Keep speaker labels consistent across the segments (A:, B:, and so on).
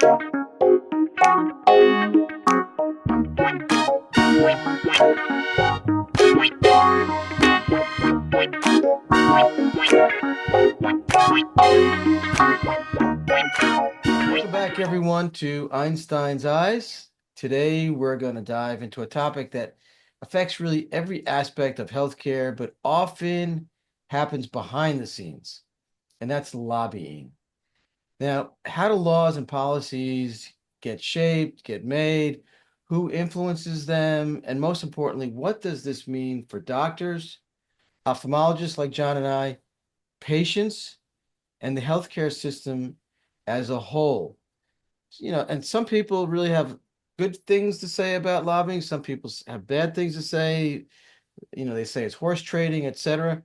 A: Welcome back, everyone, to Einstein's Eyes. Today, we're going to dive into a topic that affects really every aspect of healthcare, but often happens behind the scenes, and that's lobbying. Now, how do laws and policies get shaped, get made? Who influences them? And most importantly, what does this mean for doctors, ophthalmologists like Jon and I, patients, and the healthcare system as a whole? And some people really have good things to say about lobbying. Some people have bad things to say. They say it's horse trading, etc.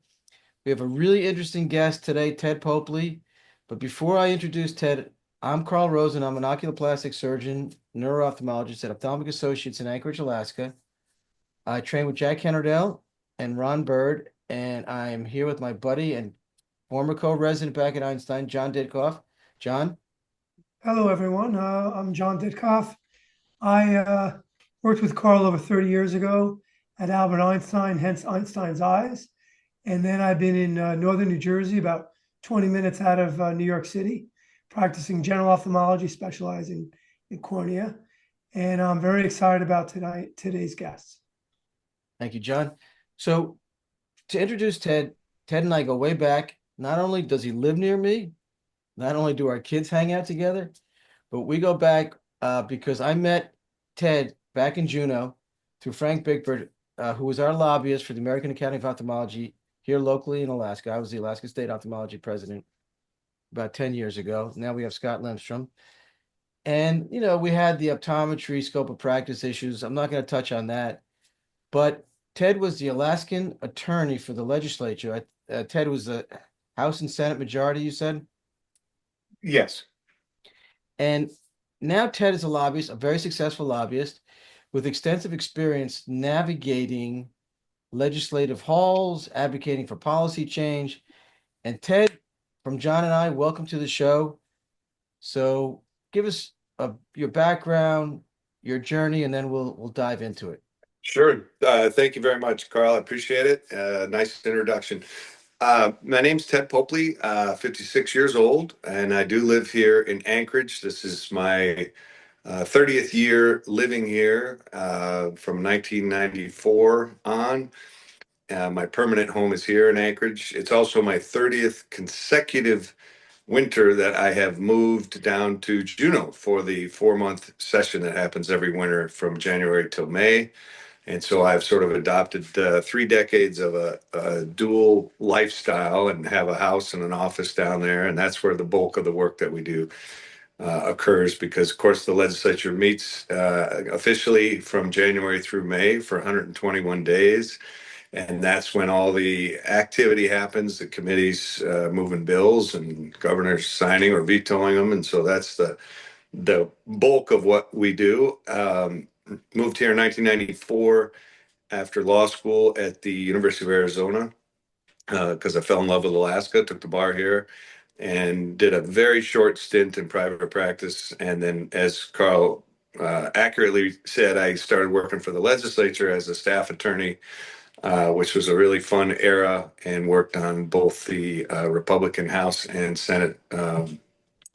A: We have a really interesting guest today, Ted Popley. But before I introduce Ted, I'm Carl Rosen. I'm an oculoplastic surgeon, neuro-ophthalmologist at Ophthalmic Associates in Anchorage, Alaska. I train with Jack Hennerdale and Ron Bird, and I'm here with my buddy and former co-resident back at Einstein, Jon Ditkoff. Jon?
B: Hello, everyone. I'm Jon Ditkoff. I worked with Carl over 30 years ago at Albert Einstein, hence Einstein's Eyes. And then I've been in northern New Jersey, about 20 minutes out of New York City, practicing general ophthalmology, specializing in cornea. And I'm very excited about today's guests.
A: Thank you, Jon. So to introduce Ted, Ted and I go way back. Not only does he live near me, not only do our kids hang out together, but we go back because I met Ted back in Juneau through Frank Bickford, who was our lobbyist for the American Academy of Ophthalmology here locally in Alaska. I was the Alaska State Ophthalmology president about 10 years ago. Now we have Scott Lemstrom. And, we had the optometry scope of practice issues. I'm not going to touch on that. But Ted was the Alaskan attorney for the legislature. Ted was the House and Senate majority, you said?
C: Yes.
A: And now Ted is a lobbyist, a very successful lobbyist with extensive experience navigating legislative halls, advocating for policy change. And Ted, from Jon and I, welcome to the show. So give us your background, your journey, and then we'll dive into it.
C: Sure. Thank you very much, Carl. I appreciate it. Nice introduction. My name's Ted Popley, 56 years old, and I do live here in Anchorage. This is my 30th year living here from 1994 on. My permanent home is here in Anchorage. It's also my 30th consecutive winter that I have moved down to Juneau for the 4-month session that happens every winter from January till May. And so I've sort of adopted 3 decades of a dual lifestyle and have a house and an office down there. And that's where the bulk of the work that we do occurs because, of course, the legislature meets officially from January through May for 121 days. And that's when all the activity happens, the committees moving bills and governors signing or vetoing them. And so that's the bulk of what we do. Moved here in 1994 after law school at the University of Arizona because I fell in love with Alaska, took the bar here, and did a very short stint in private practice. And then, as Carl accurately said, I started working for the legislature as a staff attorney, which was a really fun era, and worked on both the Republican House and Senate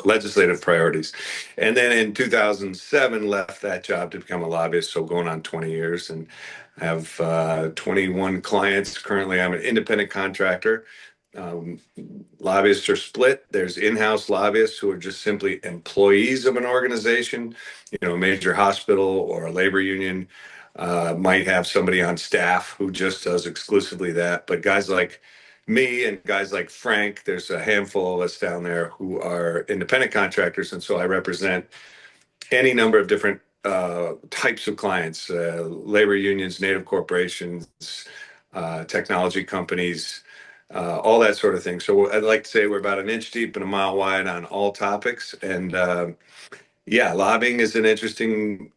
C: legislative priorities. And then in 2007, left that job to become a lobbyist. So going on 20 years and I have 21 clients. Currently, I'm an independent contractor. Lobbyists are split. There's in-house lobbyists who are just simply employees of an organization, a major hospital or a labor union might have somebody on staff who just does exclusively that. But guys like me and guys like Frank, there's a handful of us down there who are independent contractors. And so I represent any number of different types of clients, labor unions, native corporations, technology companies, all that sort of thing. So I'd like to say we're about an inch deep and a mile wide on all topics. And lobbying is an interesting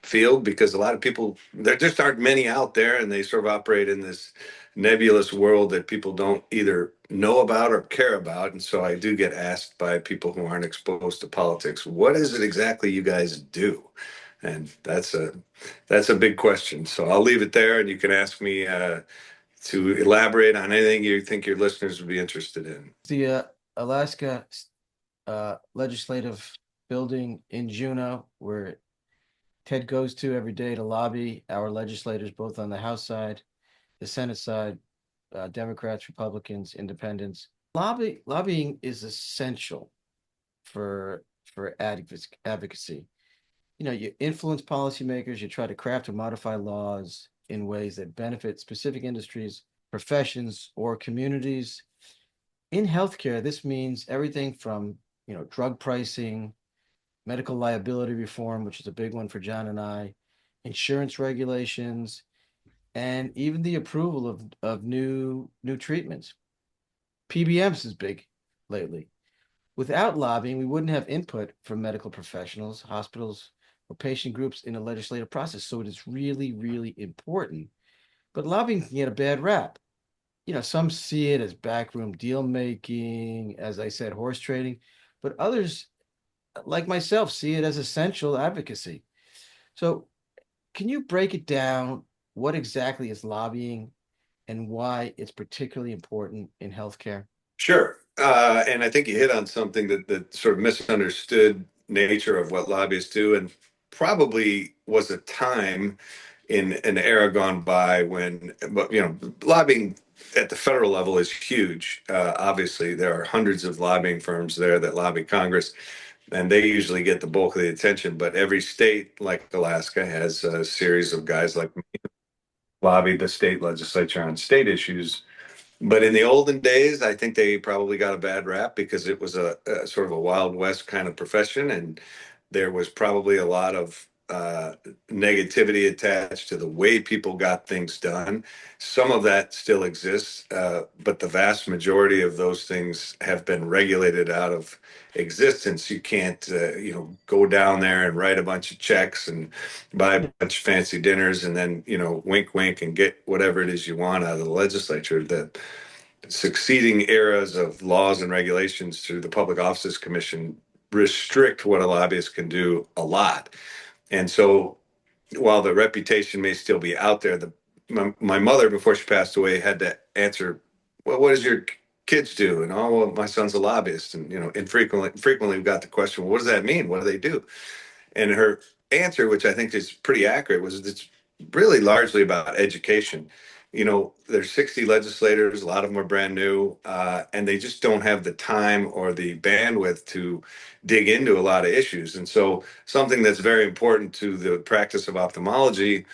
C: field because a lot of people, there just aren't many out there, and they sort of operate in this nebulous world that people don't either know about or care about. And so I do get asked by people who aren't exposed to politics, what is it exactly you guys do? And that's a big question. So I'll leave it there, and you can ask me to elaborate on anything you think your listeners would be interested in.
A: The Alaska legislative building in Juneau, where Ted goes to every day to lobby our legislators, both on the House side, the Senate side, Democrats, Republicans, Independents. Lobbying is essential for advocacy. You know, you influence policymakers, you try to craft or modify laws in ways that benefit specific industries, professions, or communities. In healthcare, this means everything from, drug pricing, medical liability reform, which is a big one for John and I, insurance regulations, and even the approval of new treatments. PBMs is big lately. Without lobbying, we wouldn't have input from medical professionals, hospitals, or patient groups in the legislative process. So it is really, really important. But lobbying can get a bad rap. Some see it as backroom deal making, as I said, horse trading, but others, like myself, see it as essential advocacy. So, can you break it down? What exactly is lobbying and why it's particularly important in healthcare?
C: Sure. And I think you hit on something that sort of misunderstood nature of what lobbyists do, and probably was a time in an era gone by when, but lobbying at the federal level is huge. Obviously, there are hundreds of lobbying firms there that lobby Congress, and they usually get the bulk of the attention. But every state, like Alaska, has a series of guys like me lobby the state legislature on state issues. But in the olden days, I think they probably got a bad rap because it was a sort of a Wild West kind of profession, and there was probably a lot of negativity attached to the way people got things done. Some of that still exists, but the vast majority of those things have been regulated out of existence. You can't, go down there and write a bunch of checks and buy a bunch of fancy dinners and then, wink, wink, and get whatever it is you want out of the legislature. The succeeding eras of laws and regulations through the Public Offices Commission restrict what a lobbyist can do a lot. And so while the reputation may still be out there, my mother, before she passed away, had to answer, well, what does your kids do? And, oh, well, my son's a lobbyist. And, frequently we've got the question, well, what does that mean? What do they do? And her answer, which I think is pretty accurate, was it's really largely about education. There's 60 legislators, a lot of them are brand new, and they just don't have the time or the bandwidth to dig into a lot of issues. And so something that's very important to the practice of ophthalmology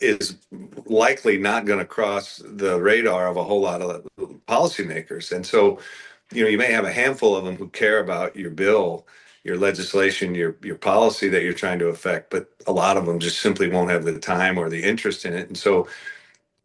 C: is likely not going to cross the radar of a whole lot of policymakers. And so, you may have a handful of them who care about your bill, your legislation, your policy that you're trying to affect, but a lot of them just simply won't have the time or the interest in it. And so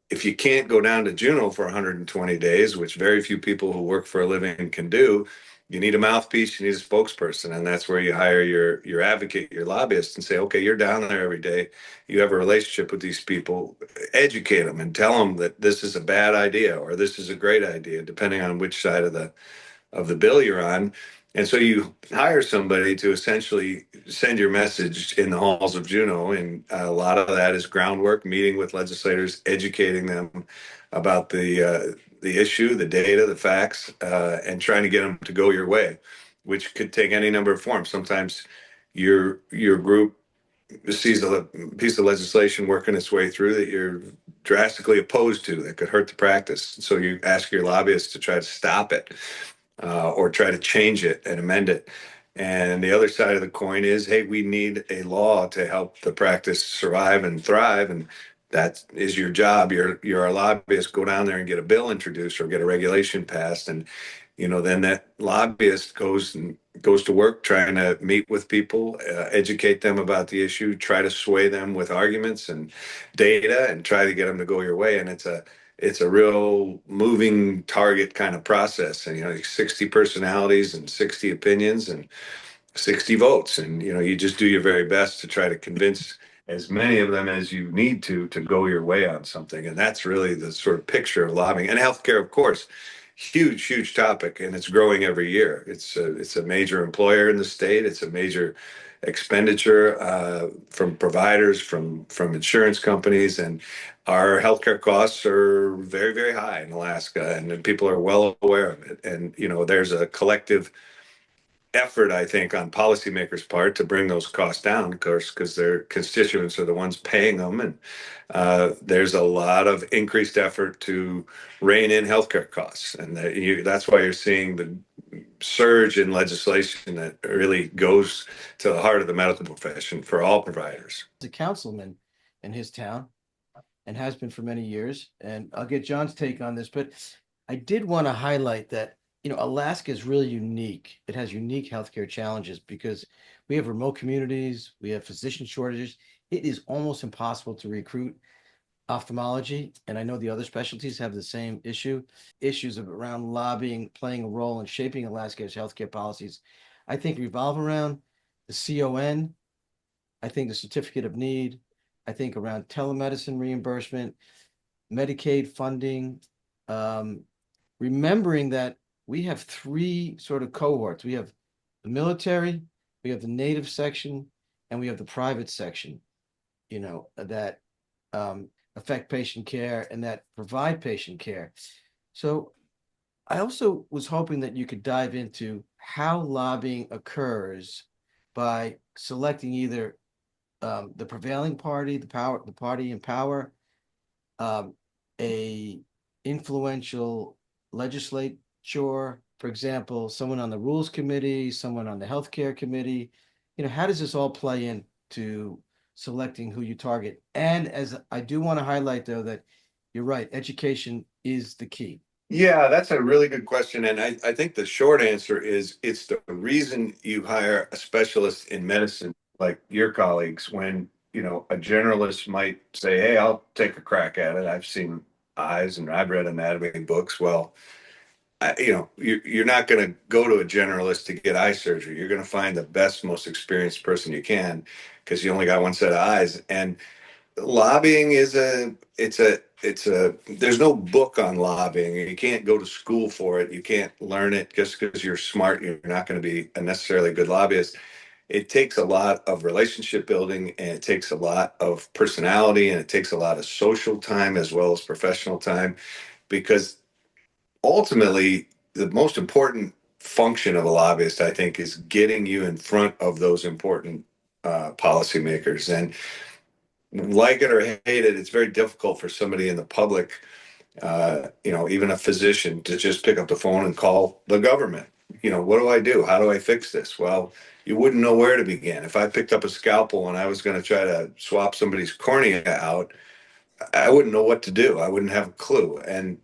C: if you can't go down to Juneau for 120 days, which very few people who work for a living can do, you need a mouthpiece, you need a spokesperson. And that's where you hire your advocate, your lobbyist, and say, okay, you're down there every day. You have a relationship with these people, educate them and tell them that this is a bad idea or this is a great idea, depending on which side of the bill you're on. And so you hire somebody to essentially send your message in the halls of Juneau. And a lot of that is groundwork, meeting with legislators, educating them about the issue, the data, the facts, and trying to get them to go your way, which could take any number of forms. Sometimes your group sees a piece of legislation working its way through that you're drastically opposed to that could hurt the practice. So you ask your lobbyists to try to stop it or try to change it and amend it. And the other side of the coin is, hey, we need a law to help the practice survive and thrive. And that is your job. You're a lobbyist. Go down there and get a bill introduced or get a regulation passed. And, then that lobbyist goes to work trying to meet with people, educate them about the issue, try to sway them with arguments and data and try to get them to go your way. And it's a real moving target kind of process. And, 60 personalities and 60 opinions and 60 votes. And, you just do your very best to try to convince as many of them as you need to go your way on something. And that's really the sort of picture of lobbying. And healthcare, of course, huge topic, and it's growing every year. It's a major employer in the state. It's a major expenditure from providers, from insurance companies, and our healthcare costs are very high in Alaska, and people are well aware of it. And there's a collective effort, I think, on policymakers' part to bring those costs down, of course, because their constituents are the ones paying them. And there's a lot of increased effort to rein in healthcare costs. And that's why you're seeing the surge in legislation that really goes to the heart of the medical profession for all providers.
A: He's a councilman in his town and has been for many years. And I'll get John's take on this, but I did want to highlight that, Alaska is really unique. It has unique healthcare challenges because we have remote communities, we have physician shortages. It is almost impossible to recruit ophthalmology, and I know the other specialties have the same issues around lobbying playing a role in shaping Alaska's healthcare policies. I think revolve around the CON. I think the certificate of need. I think around telemedicine reimbursement, Medicaid funding, remembering that we have three sort of cohorts. We have the military, we have the native section, and we have the private section, that affect patient care and that provide patient care. So I also was hoping that you could dive into how lobbying occurs by selecting either the prevailing party, the party in power, a influential legislature, for example, someone on the rules committee, someone on the healthcare committee. How does this all play into selecting who you target? And as I do want to highlight, though, that you're right, education is the key.
C: Yeah, that's a really good question. And I think the short answer is it's the reason you hire a specialist in medicine like your colleagues when, a generalist might say, hey, I'll take a crack at it. I've seen eyes and I've read anatomy books. Well, you're not going to go to a generalist to get eye surgery. You're going to find the best, most experienced person you can because you only got one set of eyes. And lobbying there's no book on lobbying. You can't go to school for it. You can't learn it just because you're smart. You're not going to be a necessarily good lobbyist. It takes a lot of relationship building, and it takes a lot of personality, and it takes a lot of social time as well as professional time, because ultimately the most important function of a lobbyist, I think, is getting you in front of those important policymakers. And like it or hate it, it's very difficult for somebody in the public, even a physician, to just pick up the phone and call the government. What do I do? How do I fix this? Well, you wouldn't know where to begin. If I picked up a scalpel and I was going to try to swap somebody's cornea out, I wouldn't know what to do. I wouldn't have a clue. And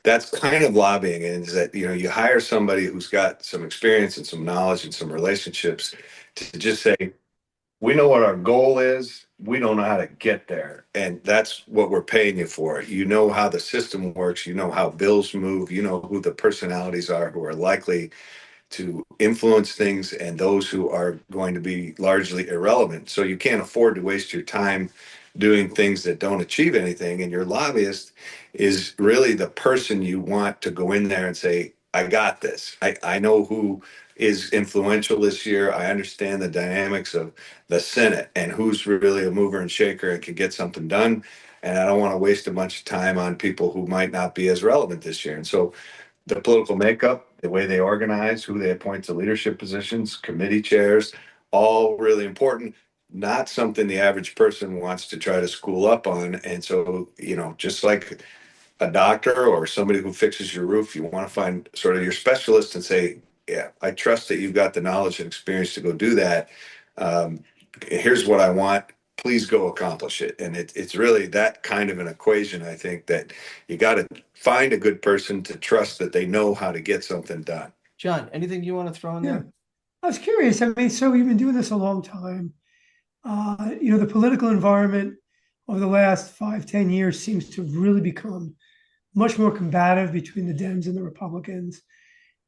C: that's kind of lobbying, is that, you hire somebody who's got some experience and some knowledge and some relationships to just say, we know what our goal is. We don't know how to get there. And that's what we're paying you for. You know how the system works. You know how bills move. You know who the personalities are who are likely to influence things and those who are going to be largely irrelevant. So you can't afford to waste your time doing things that don't achieve anything. And your lobbyist is really the person you want to go in there and say, I got this. I know who is influential this year. I understand the dynamics of the Senate and who's really a mover and shaker and can get something done. And I don't want to waste a bunch of time on people who might not be as relevant this year. And so the political makeup, the way they organize, who they appoint to leadership positions, committee chairs, all really important. Not something the average person wants to try to school up on. And so, just like a doctor or somebody who fixes your roof, you want to find sort of your specialist and say, yeah, I trust that you've got the knowledge and experience to go do that. Here's what I want. Please go accomplish it. And it's really that kind of an equation, I think, that you got to find a good person to trust that they know how to get something done.
A: John, anything you want to throw in
B: Yeah.
A: there?
B: I was curious. I mean, so we've been doing this a long time. The political environment over the last 5, 10 years seems to have really become much more combative between the Dems and the Republicans.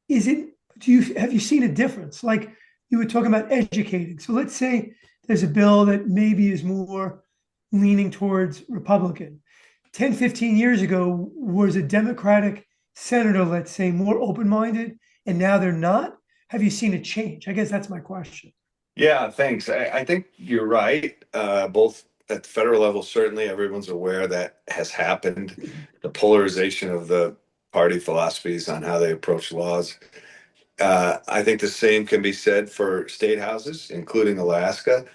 B: Have you seen a difference? Like you were talking about educating. So let's say there's a bill that maybe is more leaning towards Republican. 10, 15 years ago was a Democratic senator, let's say, more open-minded, and now they're not? Have you seen a change? I guess that's my question.
C: Yeah, thanks. I think you're right. Both at the federal level, certainly everyone's aware that has happened. The polarization of the party philosophies on how they approach laws. I think the same can be said for state houses, including Alaska.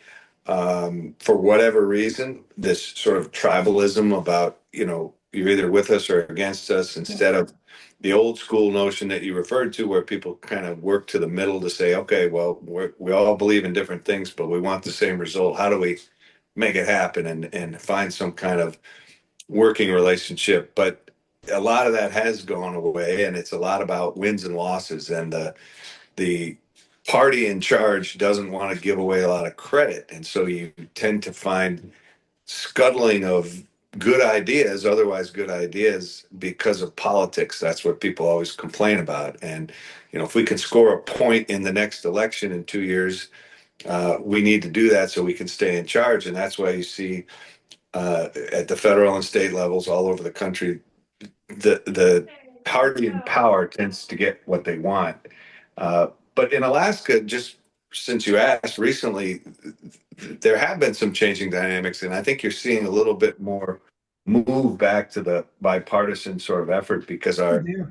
C: For whatever reason, this sort of tribalism about, you're either with us or against us,
B: Yeah.
C: instead of the old school notion that you referred to, where people kind of work to the middle to say, okay, well, we all believe in different things, but we want the same result. How do we make it happen and find some kind of working relationship? But a lot of that has gone away, and it's a lot about wins and losses, and the party in charge doesn't want to give away a lot of credit. And so you tend to find scuttling of good ideas, otherwise good ideas, because of politics. That's what people always complain about. And, if we can score a point in the next election in 2 years, we need to do that so we can stay in charge. And that's why you see at the federal and state levels all over the country, the party in power tends to get what they want. But in Alaska, just since you asked recently, there have been some changing dynamics, and I think you're seeing a little bit more move back to the bipartisan sort of effort, because
B: Good
C: our
B: deal.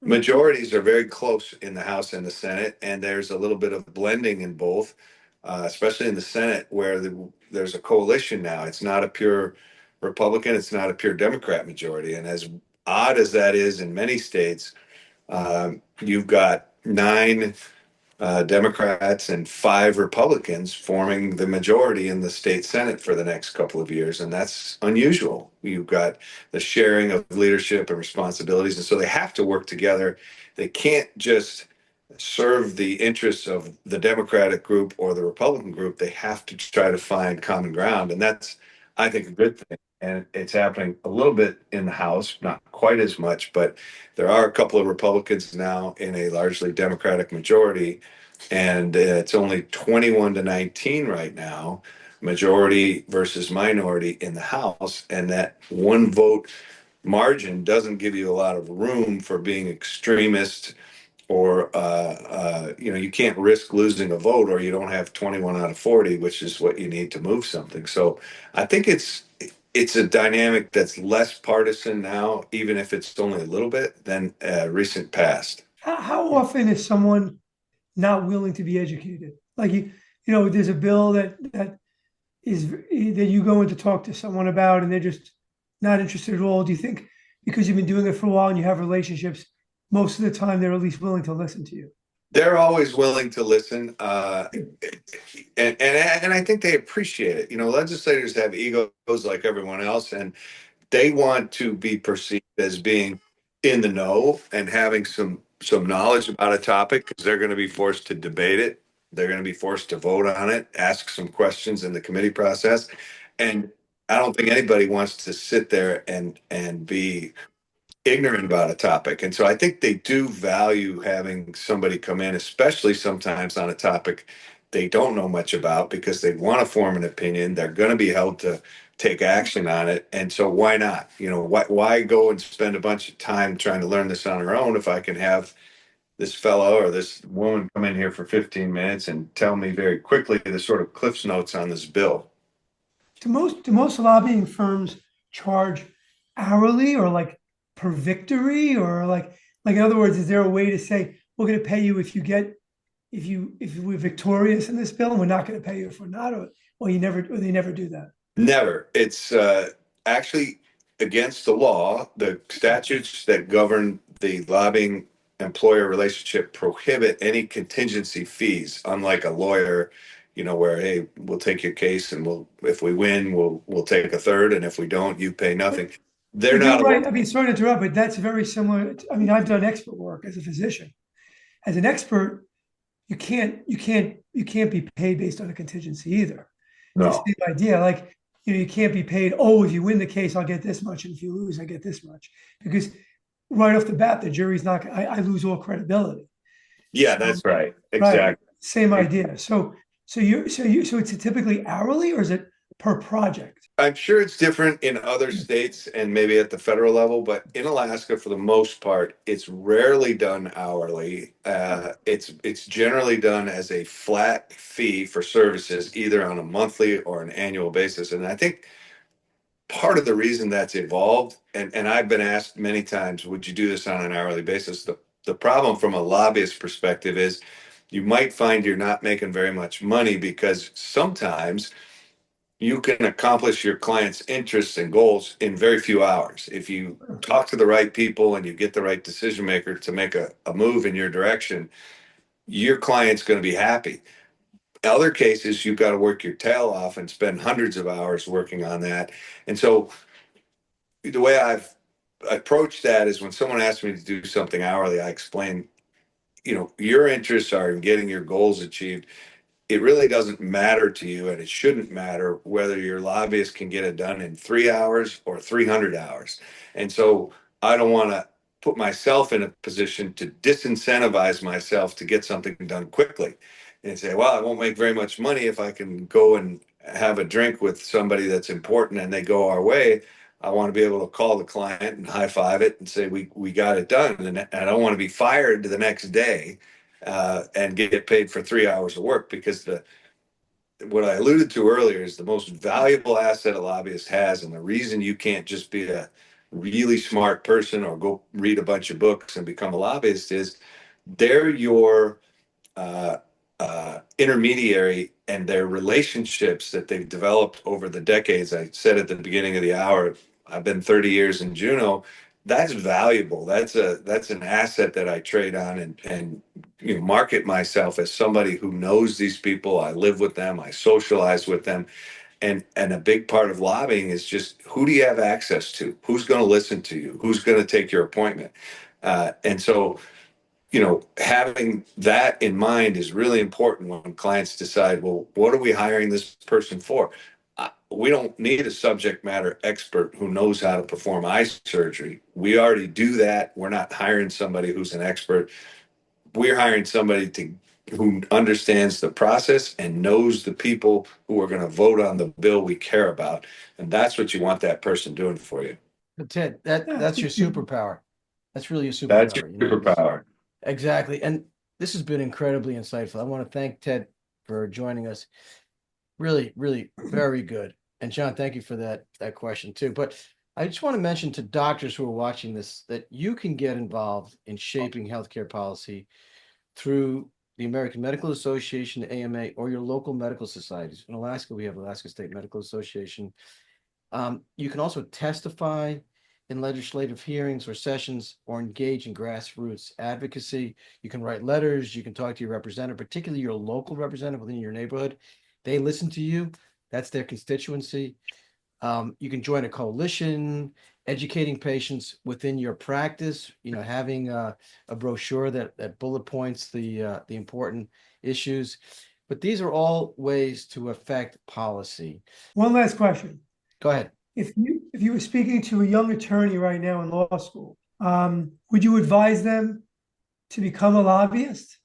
C: majorities are very close in the House and the Senate, and there's a little bit of blending in both, especially in the Senate, where there's a coalition now. It's not a pure Republican, it's not a pure Democrat majority. And as odd as that is in many states, you've got nine Democrats and five Republicans forming the majority in the state Senate for the next couple of years. And that's unusual. You've got the sharing of leadership and responsibilities. And so they have to work together. They can't just serve the interests of the Democratic group or the Republican group. They have to try to find common ground. And that's, I think, a good thing. And it's happening a little bit in the House, not quite as much, but there are a couple of Republicans now in a largely Democratic majority, and it's only 21-19 right now, majority versus minority in the House. And that one vote margin doesn't give you a lot of room for being extremist, or you can't risk losing a vote, or you don't have 21 out of 40, which is what you need to move something. So I think it's a dynamic that's less partisan now, even if it's only a little bit, than recent past.
B: How often is someone not willing to be educated? Like there's a bill that is that you go in to talk to someone about, and they're just not interested at all. Do you think because you've been doing it for a while and you have relationships, most of the time they're at least willing to listen to you?
C: They're always willing to listen, and I think they appreciate it. Legislators have egos like everyone else, and they want to be perceived as being in the know and having some knowledge about a topic, because they're going to be forced to debate it. They're going to be forced to vote on it, ask some questions in the committee process. And I don't think anybody wants to sit there and be ignorant about a topic. And so I think they do value having somebody come in, especially sometimes on a topic they don't know much about, because they want to form an opinion. They're going to be held to take action on it. And so why not? Why go and spend a bunch of time trying to learn this on our own if I can have this fellow or this woman come in here for 15 minutes and tell me very quickly the sort of Cliff's notes on this bill?
B: Do most lobbying firms charge hourly, or like per victory, or like in other words, is there a way to say we're going to pay you if we're victorious in this bill, and we're not going to pay you if we're not, or they never do that?
C: Never. It's actually against the law. The statutes that govern the lobbying employer relationship prohibit any contingency fees, unlike a lawyer, where, hey, we'll take your case, and if we win, we'll take a third, and if we don't, you pay nothing. They're
B: But you're
C: not a law.
B: right. I mean, sorry to interrupt, but that's very similar. I mean, I've done expert work as a physician. As an expert, you can't be paid based on a contingency either. It's
C: No.
B: the same idea. Like, you can't be paid, oh, if you win the case, I'll get this much, and if you lose, I get this much. Because right off the bat, the jury's not, I lose all credibility.
C: Yeah,
B: So,
C: that's right.
B: right,
C: Exactly.
B: same idea. So it's typically hourly, or is it per project?
C: I'm sure it's different in other states and maybe at the federal level, but in Alaska, for the most part, it's rarely done hourly. It's generally done as a flat fee for services, either on a monthly or an annual basis. And I think part of the reason that's evolved, and I've been asked many times, would you do this on an hourly basis? The problem from a lobbyist perspective is you might find you're not making very much money because sometimes you can accomplish your client's interests and goals in very few hours. If you talk to the right people and you get the right decision maker to make a move in your direction, your client's going to be happy. In other cases, you've got to work your tail off and spend hundreds of hours working on that. And so the way I've approached that is when someone asks me to do something hourly, I explain, your interests are in getting your goals achieved. It really doesn't matter to you, and it shouldn't matter whether your lobbyist can get it done in 3 hours or 300 hours. And so I don't want to put myself in a position to disincentivize myself to get something done quickly and say, well, I won't make very much money if I can go and have a drink with somebody that's important and they go our way. I want to be able to call the client and high five it and say, we got it done. And I don't want to be fired the next day and get paid for 3 hours of work, because what I alluded to earlier is the most valuable asset a lobbyist has, and the reason you can't just be a really smart person or go read a bunch of books and become a lobbyist is they're your uh, intermediary, and their relationships that they've developed over the decades. I said at the beginning of the hour, I've been 30 years in Juneau. That's valuable. That's an asset that I trade on and market myself as somebody who knows these people. I live with them. I socialize with them. And a big part of lobbying is just, who do you have access to? Who's going to listen to you? Who's going to take your appointment? And so having that in mind is really important when clients decide, well, what are we hiring this person for? We don't need a subject matter expert who knows how to perform eye surgery. We already do that. We're not hiring somebody who's an expert. We're hiring somebody who understands the process and knows the people who are going to vote on the bill we care about. And that's what you want that person doing for you.
A: But Ted,
B: Yeah,
A: that's your superpower. That's really your
C: That's your
A: superpower.
C: superpower.
A: Exactly. And this has been incredibly insightful. I want to thank Ted for joining us. Really, really very good. And John, thank you for that question too. But I just want to mention to doctors who are watching this that you can get involved in shaping healthcare policy through the American Medical Association, the AMA, or your local medical societies. In Alaska, we have Alaska State Medical Association. You can also testify in legislative hearings or sessions or engage in grassroots advocacy. You can write letters, you can talk to your representative, particularly your local representative within your neighborhood. They listen to you. That's their constituency. You can join a coalition, educating patients within your practice, having a brochure that bullet points the important issues. But these are all ways to affect policy.
B: One last question.
A: Go ahead.
B: If you were speaking to a young attorney right now in law school, would you advise them to become a lobbyist?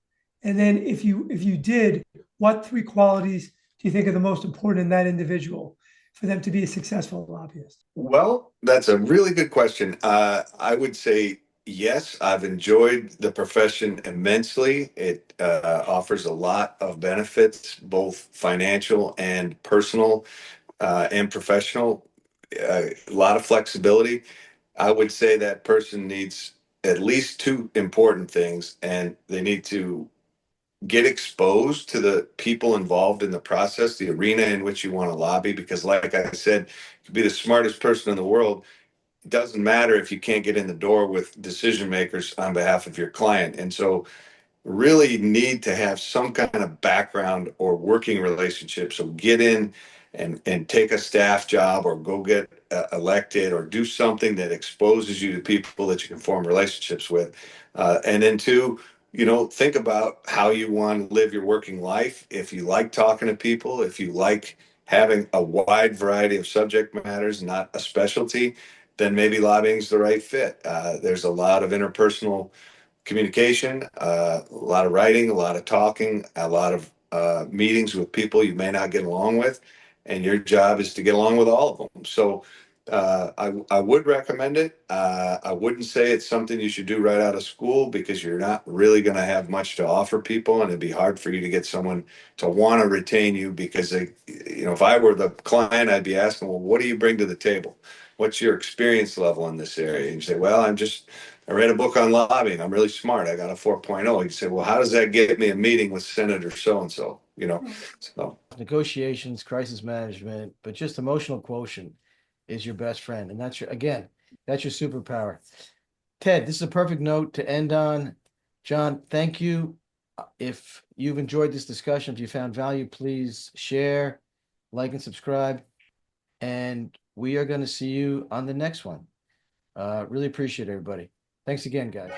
B: And then if you did, what three qualities do you think are the most important in that individual for them to be a successful lobbyist?
C: Well, that's a really good question. I would say yes, I've enjoyed the profession immensely. It offers a lot of benefits, both financial and personal and professional, a lot of flexibility. I would say that person needs at least two important things, and they need to get exposed to the people involved in the process, the arena in which you want to lobby. Because, like I said, to be the smartest person in the world, it doesn't matter if you can't get in the door with decision makers on behalf of your client. And so, really need to have some kind of background or working relationship. So get in and take a staff job or go get elected or do something that exposes you to people that you can form relationships with. And then two, think about how you want to live your working life. If you like talking to people, if you like having a wide variety of subject matters, not a specialty, then maybe lobbying is the right fit. There's a lot of interpersonal communication, a lot of writing, a lot of talking, a lot of meetings with people you may not get along with. and your job is to get along with all of them. So I would recommend it. I wouldn't say it's something you should do right out of school, because you're not really going to have much to offer people, and it'd be hard for you to get someone to want to retain you, because they, if I were the client, I'd be asking, well, what do you bring to the table? What's your experience level in this area? And you say, well, I read a book on lobbying. I'm really smart. I got a 4.0. You say, well, how does that get me a meeting with Senator so-and-so? So.
A: Negotiations, crisis management, but just emotional quotient is your best friend. And that's your superpower. Ted, this is a perfect note to end on. Jon, thank you. If you've enjoyed this discussion, if you found value, please share, like, and subscribe. And we are going to see you on the next one. Really appreciate everybody. Thanks again, guys.